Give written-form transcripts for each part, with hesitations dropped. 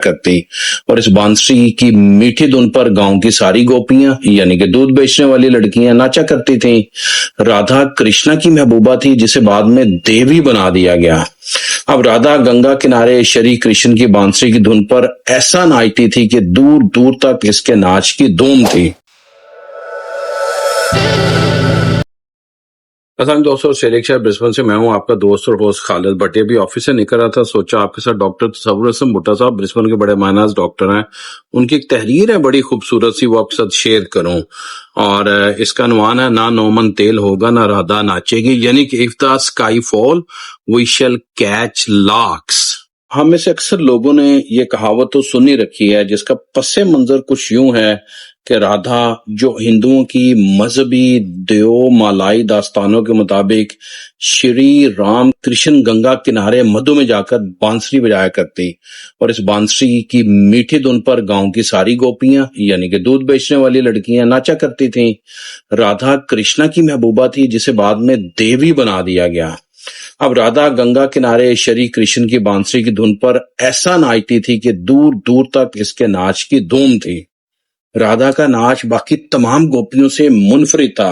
करती और इस बांसुरी की मीठी धुन पर गांव की सारी गोपियां यानी कि दूध बेचने वाली लड़कियां नाचा करती थीं। राधा कृष्णा की महबूबा थी जिसे बाद में देवी बना दिया गया। अब राधा गंगा किनारे श्री कृष्ण की बांसुरी की धुन पर ऐसा नाचती थी कि दूर दूर तक इसके नाच की धूम थी। दोस्तों, शेख शहर ब्रिस्बेन से मैं हूं आपका दोस्त और होस्ट खालिद भट्टी। अभी ऑफिस से निकल रहा था, सोचा आपके साथ डॉक्टर तसव्वुर हसन भुट्टा साहब ब्रिस्बेन के बड़े मायनाज डॉक्टर हैं, उनकी एक तहरीर है बड़ी खूबसूरत सी, वो आपके साथ शेयर करूं। और इसका अनुमान है, ना नौमन तेल होगा ना राधा नाचेगी, यानी कि if the sky fall we shall catch larks. हम में से अक्सर लोगों ने ये कहावत तो सुनी रखी है, जिसका पस्से मंजर कुछ यूं है कि राधा जो हिंदुओं की मजहबी देवमालाई दास्तानों के मुताबिक श्री राम कृष्ण गंगा किनारे मधु में जाकर बांसुरी बजाया करती और इस बांसुरी की मीठी धुन पर गांव की सारी गोपियां यानी कि दूध बेचने वाली लड़कियां नाचा करती थीं। राधा कृष्णा की महबूबा थी जिसे बाद में देवी बना दिया गया। अब राधा गंगा किनारे श्री कृष्ण की बांसुरी की धुन पर ऐसा नाचती थी कि दूर दूर तक इसके नाच की धूम थी। राधा का नाच बाकी तमाम गोपियों से मुनफरिद था।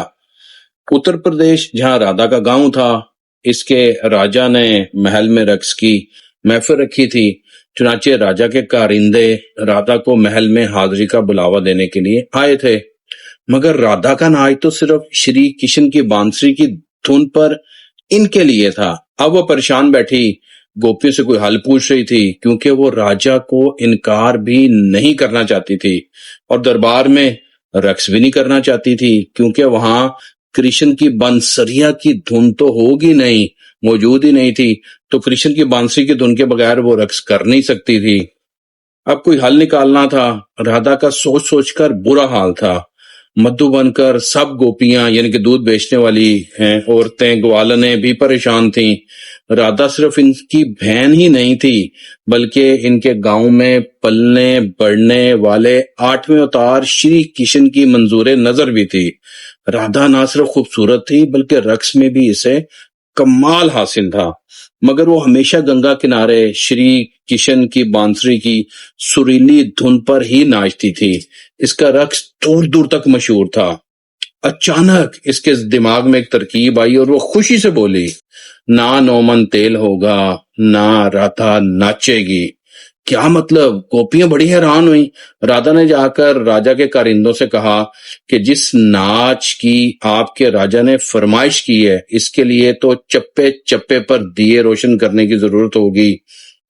उत्तर प्रदेश जहां राधा का गांव था, इसके राजा ने महल में रक्स की महफिल रखी थी। चुनाचे राजा के कारिंदे राधा को महल में हाजिरी का बुलावा देने के लिए आए थे, मगर राधा का नाच तो सिर्फ श्री कृष्ण की बांसुरी की धुन पर इनके लिए था। अब वो परेशान बैठी गोपियों से कोई हल पूछ रही थी, क्योंकि वो राजा को इनकार भी नहीं करना चाहती थी और दरबार में रक्स भी नहीं करना चाहती थी, क्योंकि वहां कृष्ण की बांसुरिया की धुन तो होगी नहीं, मौजूद ही नहीं थी, तो कृष्ण की बांसुरी की धुन के बगैर वो रक्स कर नहीं सकती थी। अब कोई हल निकालना था। राधा का सोच सोचकर बुरा हाल था। मधु बनकर सब गोपियां यानी कि दूध बेचने वाली औरतें ग्वालने भी परेशान थीं। राधा सिर्फ इनकी बहन ही नहीं थी, बल्कि इनके गांव में पलने बढ़ने वाले 8वें अवतार श्री कृष्ण की मंजूर नजर भी थी। राधा ना सिर्फ खूबसूरत थी बल्कि रक्स में भी इसे कमाल हासिल था, मगर वो हमेशा गंगा किनारे श्री कृष्ण की बांसुरी की सुरीली धुन पर ही नाचती थी। इसका रक्स दूर दूर तक मशहूर था। अचानक इसके दिमाग में एक तरकीब आई और वो खुशी से बोली, ना नौमन तेल होगा ना राधा नाचेगी। क्या मतलब? गोपियां बड़ी हैरान हुई। राधा ने जाकर राजा के कारिंदों से कहा कि जिस नाच की आपके राजा ने फरमाइश की है, इसके लिए तो चप्पे चप्पे पर दिए रोशन करने की जरूरत होगी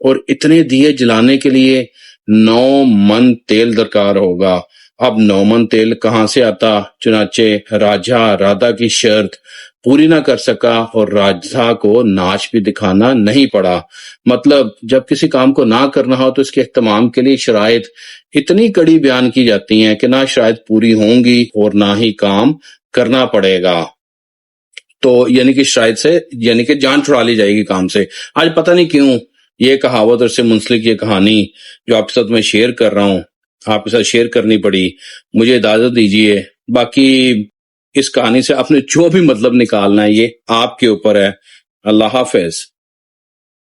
और इतने दिए जलाने के लिए 9 मन तेल दरकार होगा। अब 9 मन तेल कहां से आता? चुनाचे राजा राधा की शर्त पूरी ना कर सका और राधा को नाच भी दिखाना नहीं पड़ा। मतलब जब किसी काम को ना करना हो तो इसके इत्माम के लिए शराइत इतनी कड़ी बयान की जाती हैं कि ना शराइत पूरी होंगी और ना ही काम करना पड़ेगा। तो यानी कि शराइत से यानी कि जान छुड़ा ली जाएगी काम से। आज पता नहीं क्यों ये कहावत और से मुंसलिक ये कहानी जो आपके साथ मैं शेयर कर रहा हूं, आपके साथ शेयर करनी पड़ी। मुझे इजाजत दीजिए। बाकी इस कहानी से आपने जो भी मतलब निकालना है ये आपके ऊपर है। अल्लाह हाफिज।